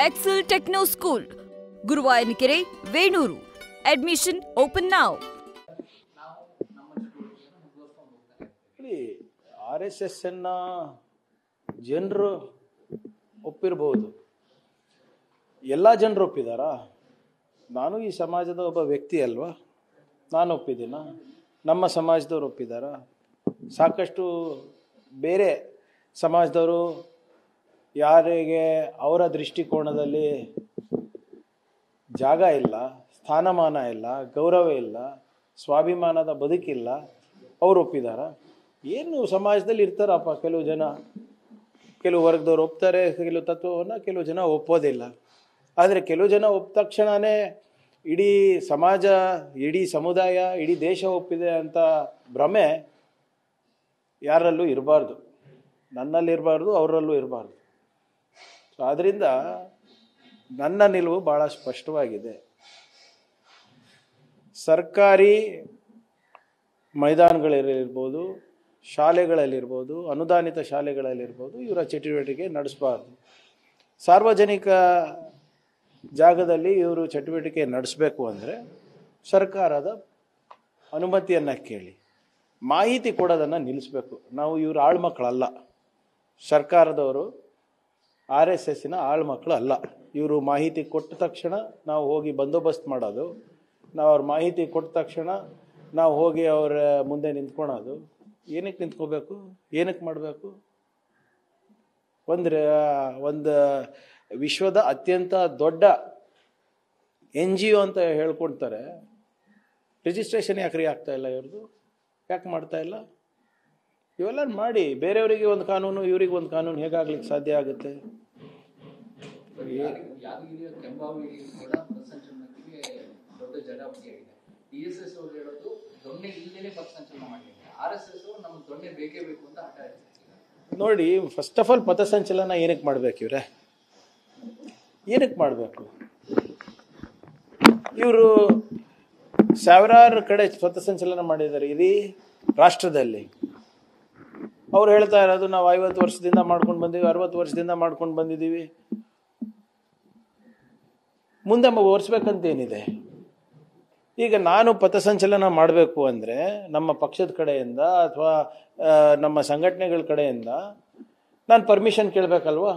Excel Techno School, Guruvayanikere, Venuru. Admission open now. RSS ಅನ್ನ ಜನರು ಒಪ್ಪಿರಬಹುದು. ಎಲ್ಲ ಜನರು ಒಪ್ಪಿದಾರಾ? ನಾನು ಈ ಸಮಾಜದ ಒಬ್ಬ ವ್ಯಕ್ತಿ ಅಲ್ವಾ? ನಾನು ಒಪ್ಪಿದ್ದೀನ? ನಮ್ಮ ಸಮಾಜದವರು ಒಪ್ಪಿದಾರಾ? ಸಾಕಷ್ಟು ಬೇರೆ ಸಮಾಜದವರು ಯಾರಿಗೆ ಅವರ ದೃಷ್ಟಿಕೋನದಲ್ಲಿ ಜಾಗ ಇಲ್ಲ, ಸ್ಥಾನಮಾನ ಇಲ್ಲ, ಗೌರವ ಇಲ್ಲ, ಸ್ವಾಭಿಮಾನದ ಬದುಕಿಲ್ಲ, ಅವರು ಒಪ್ಪಿದಾರಾ? ಏನು ಸಮಾಜದಲ್ಲಿ ಇರ್ತಾರಪ್ಪ ಕೆಲವು ಜನ, ಕೆಲವು ವರ್ಗದವ್ರು ಒಪ್ತಾರೆ ಕೆಲವು ತತ್ವವನ್ನು, ಕೆಲವು ಜನ ಒಪ್ಪೋದಿಲ್ಲ. ಆದರೆ ಕೆಲವು ಜನ ಒಪ್ಪ ತಕ್ಷಣವೇ ಇಡೀ ಸಮಾಜ, ಇಡೀ ಸಮುದಾಯ, ಇಡೀ ದೇಶ ಒಪ್ಪಿದೆ ಅಂತ ಭ್ರಮೆ ಯಾರಲ್ಲೂ ಇರಬಾರ್ದು. ನನ್ನಲ್ಲಿರಬಾರ್ದು, ಅವರಲ್ಲೂ ಇರಬಾರ್ದು. ಸೊ ಆದ್ದರಿಂದ ನನ್ನ ನಿಲುವು ಭಾಳ ಸ್ಪಷ್ಟವಾಗಿದೆ. ಸರ್ಕಾರಿ ಮೈದಾನಗಳಲ್ಲಿರ್ಬೋದು, ಶಾಲೆಗಳಲ್ಲಿರ್ಬೋದು, ಅನುದಾನಿತ ಶಾಲೆಗಳಲ್ಲಿರ್ಬೋದು, ಇವರ ಚಟುವಟಿಕೆ ನಡೆಸಬಾರ್ದು. ಸಾರ್ವಜನಿಕ ಜಾಗದಲ್ಲಿ ಇವರು ಚಟುವಟಿಕೆ ನಡೆಸಬೇಕು ಅಂದರೆ ಸರ್ಕಾರದ ಅನುಮತಿಯನ್ನು ಕೇಳಿ ಮಾಹಿತಿ ಕೊಡೋದನ್ನು ನಿಲ್ಲಿಸಬೇಕು. ನಾವು ಇವರು ಆಳ್ಮಕ್ಕಳಲ್ಲ, ಸರ್ಕಾರದವರು RSSನ ಆಳ್ಮಕ್ಕಳು ಅಲ್ಲ. ಇವರು ಮಾಹಿತಿ ಕೊಟ್ಟ ತಕ್ಷಣ ನಾವು ಹೋಗಿ ಬಂದೋಬಸ್ತ್ ಮಾಡೋದು, ನಾವು ಅವ್ರ ಮಾಹಿತಿ ಕೊಟ್ಟ ತಕ್ಷಣ ನಾವು ಹೋಗಿ ಅವರ ಮುಂದೆ ನಿಂತ್ಕೊಳೋದು. ಏನಕ್ಕೆ ನಿಂತ್ಕೋಬೇಕು? ಏನಕ್ಕೆ ಮಾಡಬೇಕು? ಒಂದು ವಿಶ್ವದ ಅತ್ಯಂತ ದೊಡ್ಡ NGO ಅಂತ ಹೇಳ್ಕೊಳ್ತಾರೆ. ರಿಜಿಸ್ಟ್ರೇಷನ್ ಯಾಕ್ರಿ ಆಗ್ತಾ ಇಲ್ಲ ಇವ್ರದ್ದು? ಯಾಕೆ ಮಾಡ್ತಾ ಇಲ್ಲ? ಇವೆಲ್ಲ ಮಾಡಿ ಬೇರೆಯವರಿಗೆ ಒಂದು ಕಾನೂನು, ಇವರಿಗೆ ಒಂದು ಕಾನೂನು ಹೇಗಾಗ್ಲಿಕ್ಕೆ ಸಾಧ್ಯ ಆಗುತ್ತೆ? ನೋಡಿ, ಫಸ್ಟ್ ಆಫ್ ಆಲ್ ಪಥಸಂಚಲನ ಏನಕ್ಕೆ ಮಾಡ್ಬೇಕು? ಇವ್ರೆ ಏನಕ್ಕೆ ಮಾಡಬೇಕು? ಇವರು ಸಾವಿರಾರು ಕಡೆ ಪಥಸಂಚಲನ ಮಾಡಿದ್ದಾರೆ ಇಡೀ ರಾಷ್ಟ್ರದಲ್ಲಿ. ಅವ್ರು ಹೇಳ್ತಾ ಇರೋದು ನಾವು 50 ವರ್ಷದಿಂದ ಮಾಡ್ಕೊಂಡು ಬಂದೀವಿ, 60 ವರ್ಷದಿಂದ ಮಾಡ್ಕೊಂಡು ಬಂದಿದ್ದೀವಿ, ಮುಂದೆ ಓಡಿಸ್ಬೇಕಂತೇನಿದೆ? ಈಗ ನಾನು ಪಥಸಂಚಲನ ಮಾಡಬೇಕು ಅಂದರೆ ನಮ್ಮ ಪಕ್ಷದ ಕಡೆಯಿಂದ ಅಥವಾ ನಮ್ಮ ಸಂಘಟನೆಗಳ ಕಡೆಯಿಂದ ನಾನು ಪರ್ಮಿಷನ್ ಕೇಳಬೇಕಲ್ವಾ?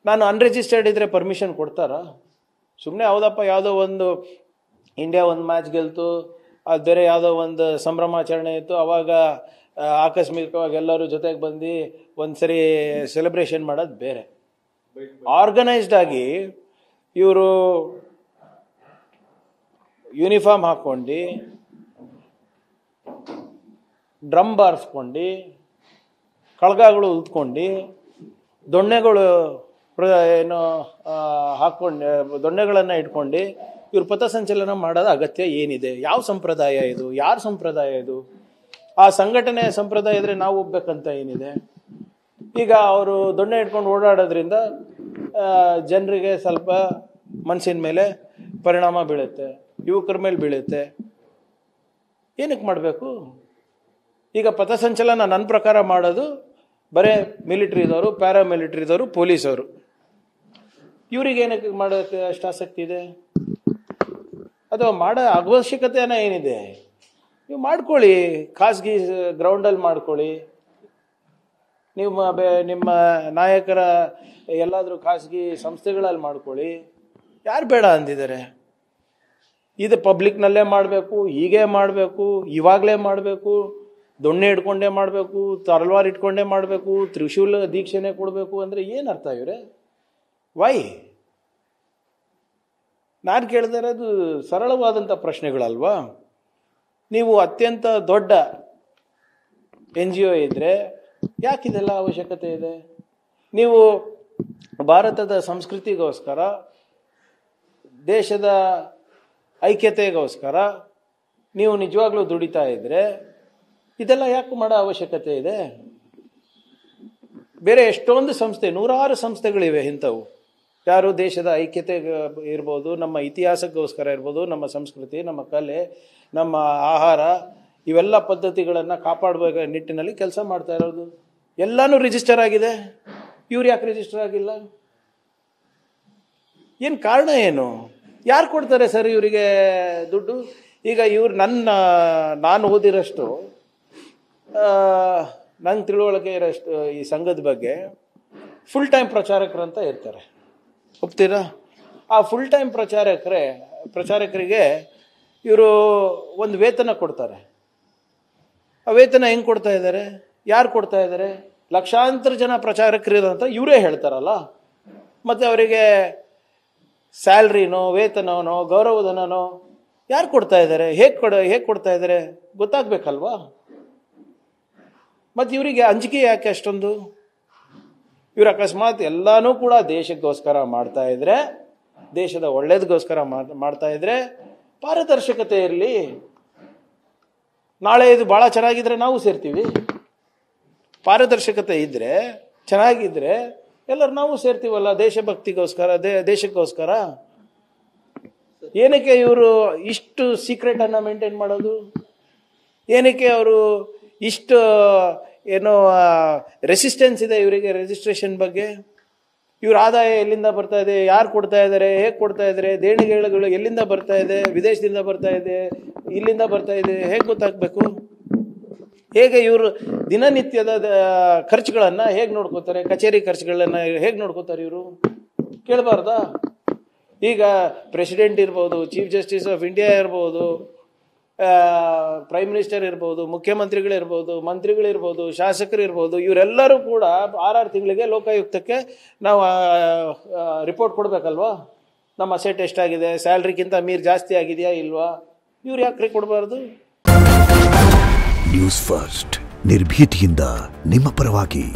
ನಾನು ಅನ್ರಿಜಿಸ್ಟರ್ಡ್ ಇದ್ದರೆ ಪರ್ಮಿಷನ್ ಕೊಡ್ತಾರಾ? ಸುಮ್ಮನೆ ಹೌದಪ್ಪ ಯಾವುದೋ ಒಂದು ಇಂಡಿಯಾ ಒಂದು ಮ್ಯಾಚ್ ಗೆಲ್ತು, ಅದು ಬೇರೆ ಯಾವುದೋ ಒಂದು ಸಂಭ್ರಮಾಚರಣೆ ಇತ್ತು, ಅವಾಗ ಆಕಸ್ಮಿಕವಾಗಿ ಎಲ್ಲರೂ ಜೊತೆಗೆ ಬಂದು ಒಂದು ಸರಿ ಸೆಲೆಬ್ರೇಷನ್ ಮಾಡೋದು ಬೇರೆ. ಆರ್ಗನೈಸ್ಡ್ ಆಗಿ ಇವರು ಯೂನಿಫಾರ್ಮ್ ಹಾಕ್ಕೊಂಡು, ಡ್ರಮ್ ಬಾರಿಸ್ಕೊಂಡು, ಕಳ್ಗಗಳು ಉತ್ಕೊಂಡು, ದೊಣ್ಣೆಗಳು ಏನು ಹಾಕ್ಕೊಂಡು, ದೊಣ್ಣೆಗಳನ್ನು ಇಟ್ಕೊಂಡು ಇವ್ರು ಪಥಸಂಚಲನ ಮಾಡೋದು ಅಗತ್ಯ ಏನಿದೆ? ಯಾವ ಸಂಪ್ರದಾಯ ಇದು? ಯಾರ ಸಂಪ್ರದಾಯ ಇದು? ಆ ಸಂಘಟನೆಯ ಸಂಪ್ರದಾಯ ಇದ್ರೆ ನಾವು ಒಪ್ಬೇಕಂತ ಏನಿದೆ? ಈಗ ಅವರು ದೊಣ್ಣೆ ಇಟ್ಕೊಂಡು ಓಡಾಡೋದ್ರಿಂದ ಜನರಿಗೆ ಸ್ವಲ್ಪ ಮನಸ್ಸಿನ ಮೇಲೆ ಪರಿಣಾಮ ಬೀಳುತ್ತೆ, ಯುವಕರ ಮೇಲೆ ಬೀಳುತ್ತೆ. ಏನಕ್ಕೆ ಮಾಡಬೇಕು? ಈಗ ಪಥಸಂಚಲನ ನನ್ನ ಪ್ರಕಾರ ಮಾಡೋದು ಬರೇ ಮಿಲಿಟ್ರಿದವರು, ಪ್ಯಾರಾಮಿಲಿಟ್ರಿದವರು, ಪೊಲೀಸವರು. ಇವ್ರಿಗೆ ಏನಕ್ಕೆ ಮಾಡೋಕ್ಕೆ ಅಷ್ಟು ಆಸಕ್ತಿ ಇದೆ? ಅಥವಾ ಮಾಡೋ ಅವಶ್ಯಕತೆನ ಏನಿದೆ? ನೀವು ಮಾಡ್ಕೊಳ್ಳಿ, ಖಾಸಗಿ ಗ್ರೌಂಡಲ್ಲಿ ಮಾಡ್ಕೊಳ್ಳಿ. ನಿಮ್ಮ ನಾಯಕರ ಎಲ್ಲಾದರೂ ಖಾಸಗಿ ಸಂಸ್ಥೆಗಳಲ್ಲಿ ಮಾಡ್ಕೊಳ್ಳಿ. ಯಾರು ಬೇಡ ಅಂದಿದ್ದಾರೆ? ಇದು ಪಬ್ಲಿಕ್ನಲ್ಲೇ ಮಾಡಬೇಕು, ಹೀಗೆ ಮಾಡಬೇಕು, ಇವಾಗಲೇ ಮಾಡಬೇಕು, ದೊಣ್ಣೆ ಇಟ್ಕೊಂಡೇ ಮಾಡಬೇಕು, ತಲವಾರ್ ಇಟ್ಕೊಂಡೇ ಮಾಡಬೇಕು, ತ್ರಿಶೂಲ ದೀಕ್ಷೆನೇ ಕೊಡಬೇಕು ಅಂದರೆ ಏನು ಅರ್ಥ ಇವರೇ? ವೈ? ನಾನು ಕೇಳ್ತಾ ಇರೋದು ಸರಳವಾದಂಥ ಪ್ರಶ್ನೆಗಳಲ್ವಾ? ನೀವು ಅತ್ಯಂತ ದೊಡ್ಡ NGO ಇದ್ದರೆ ಯಾಕಿದೆಲ್ಲ ಅವಶ್ಯಕತೆ ಇದೆ? ನೀವು ಭಾರತದ ಸಂಸ್ಕೃತಿಗೋಸ್ಕರ, ದೇಶದ ಐಕ್ಯತೆಗೋಸ್ಕರ ನೀವು ನಿಜವಾಗ್ಲೂ ದುಡಿತಾ ಇದ್ರೆ ಇದೆಲ್ಲ ಯಾಕೆ ಮಾಡೋ ಅವಶ್ಯಕತೆ ಇದೆ? ಬೇರೆ ಎಷ್ಟೊಂದು ಸಂಸ್ಥೆ, ನೂರಾರು ಸಂಸ್ಥೆಗಳಿವೆ ಇಂಥವು. ಯಾರು ದೇಶದ ಐಕ್ಯತೆ ಇರ್ಬೋದು, ನಮ್ಮ ಇತಿಹಾಸಕ್ಕೋಸ್ಕರ ಇರ್ಬೋದು, ನಮ್ಮ ಸಂಸ್ಕೃತಿ, ನಮ್ಮ ಕಲೆ, ನಮ್ಮ ಆಹಾರ, ಇವೆಲ್ಲ ಪದ್ಧತಿಗಳನ್ನು ಕಾಪಾಡುವ ನಿಟ್ಟಿನಲ್ಲಿ ಕೆಲಸ ಮಾಡ್ತಾ ಇರೋದು. ಎಲ್ಲನೂ ರಿಜಿಸ್ಟರ್ ಆಗಿದೆ. ಇವ್ರು ಯಾಕೆ ರಿಜಿಸ್ಟರ್ ಆಗಿಲ್ಲ? ಏನು ಕಾರಣ ಏನು? ಯಾರು ಕೊಡ್ತಾರೆ ಸರ್ ಇವರಿಗೆ ದುಡ್ಡು? ಈಗ ಇವ್ರು ನಾನು ಓದಿರೋಷ್ಟು, ನಂಗೆ ತಿಳುವಳಿಕೆ ಇರೋಷ್ಟು ಈ ಸಂಘದ ಬಗ್ಗೆ ಫುಲ್ ಟೈಮ್ ಪ್ರಚಾರಕರಂತ ಇರ್ತಾರೆ, ಒಪ್ತೀರಾ? ಆ ಫುಲ್ ಟೈಮ್ ಪ್ರಚಾರಕರಿಗೆ ಇವರು ಒಂದು ವೇತನ ಕೊಡ್ತಾರೆ. ಆ ವೇತನ ಹೆಂಗೆ ಕೊಡ್ತಾ ಇದ್ದಾರೆ? ಯಾರು ಕೊಡ್ತಾ ಇದ್ದಾರೆ? ಲಕ್ಷಾಂತರ ಜನ ಪ್ರಚಾರಕರಿರಂತ ಇವರೇ ಹೇಳ್ತಾರಲ್ಲ. ಮತ್ತು ಅವರಿಗೆ ಸ್ಯಾಲ್ರಿನೋ ವೇತನನೋ ಗೌರವಧನನೋ ಯಾರು ಕೊಡ್ತಾ ಇದ್ದಾರೆ? ಹೇಗೆ ಕೊಡ್ತಾ ಇದ್ದಾರೆ ಗೊತ್ತಾಗಬೇಕಲ್ವಾ? ಮತ್ತು ಇವರಿಗೆ ಅಂಜಿಕೆ ಯಾಕೆ ಅಷ್ಟೊಂದು? ಇವರು ಅಕಸ್ಮಾತ್ ಎಲ್ಲನೂ ಕೂಡ ದೇಶಕ್ಕೋಸ್ಕರ ಮಾಡ್ತಾ ಇದ್ರೆ, ದೇಶದ ಒಳ್ಳೇದಕ್ಕೋಸ್ಕರ ಮಾಡ್ತಾ ಇದ್ರೆ ಪಾರದರ್ಶಕತೆ ಇರಲಿ. ನಾಳೆ ಇದು ಭಾಳ ಚೆನ್ನಾಗಿದ್ರೆ ನಾವು ಸೇರ್ತೀವಿ. ಪಾರದರ್ಶಕತೆ ಇದ್ದರೆ, ಚೆನ್ನಾಗಿದ್ರೆ ಎಲ್ಲರೂ ನಾವು ಸೇರ್ತೀವಲ್ಲ ದೇಶಭಕ್ತಿಗೋಸ್ಕರ, ದೇಶಕ್ಕೋಸ್ಕರ. ಏನಕ್ಕೆ ಇವರು ಇಷ್ಟು ಸೀಕ್ರೆಟನ್ನು ಮೇಂಟೈನ್ ಮಾಡೋದು? ಏನಕ್ಕೆ ಅವರು ಇಷ್ಟು ರೆಸಿಸ್ಟೆನ್ಸ್ ಇದೆ ಇವರಿಗೆ ರಿಜಿಸ್ಟ್ರೇಷನ್ ಬಗ್ಗೆ? ಇವ್ರ ಆದಾಯ ಎಲ್ಲಿಂದ ಬರ್ತಾ ಇದೆ? ಯಾರು ಕೊಡ್ತಾ ಇದ್ದಾರೆ? ಹೇಗೆ ಕೊಡ್ತಾ ಇದ್ದಾರೆ? ದೇಣಿಗೆಗಳು ಎಲ್ಲಿಂದ ಬರ್ತಾ ಇದೆ? ವಿದೇಶದಿಂದ ಬರ್ತಾ ಇದೆ, ಇಲ್ಲಿಂದ ಬರ್ತಾ ಇದೆ, ಹೇಗೆ ಗೊತ್ತಾಗಬೇಕು? ಹೇಗೆ ಇವರು ದಿನನಿತ್ಯದ ಖರ್ಚುಗಳನ್ನು ಹೇಗೆ ನೋಡ್ಕೋತಾರೆ? ಕಚೇರಿ ಖರ್ಚುಗಳನ್ನು ಹೇಗೆ ನೋಡ್ಕೋತಾರೆ ಇವರು? ಕೇಳಬಾರ್ದಾ? ಈಗ ಪ್ರೆಸಿಡೆಂಟ್ ಇರ್ಬೋದು, ಚೀಫ್ ಜಸ್ಟಿಸ್ ಆಫ್ ಇಂಡಿಯಾ ಇರ್ಬೋದು, ಪ್ರೈಮ್ ಮಿನಿಸ್ಟರ್ ಇರ್ಬೋದು, ಮುಖ್ಯಮಂತ್ರಿಗಳಿರ್ಬೋದು, ಮಂತ್ರಿಗಳಿರ್ಬೋದು, ಶಾಸಕರಿರ್ಬೋದು, ಇವರೆಲ್ಲರೂ ಕೂಡ 6 ತಿಂಗಳಿಗೆ ಲೋಕಾಯುಕ್ತಕ್ಕೆ ನಾವು ರಿಪೋರ್ಟ್ ಕೊಡಬೇಕಲ್ವಾ? ನಮ್ಮ ಅಸೆಟ್ ಎಷ್ಟಾಗಿದೆ, ಸ್ಯಾಲ್ರಿಗಿಂತ ಮೀರಿ ಜಾಸ್ತಿ ಆಗಿದೆಯಾ ಇಲ್ವಾ? ಇವ್ರು ಯಾಕ್ರಿ ಕೊಡಬಾರ್ದು? ನ್ಯೂಸ್ ಫಸ್ಟ್, ನಿರ್ಭೀತಿಯಿಂದ ನಿಮ್ಮ ಪರವಾಗಿ.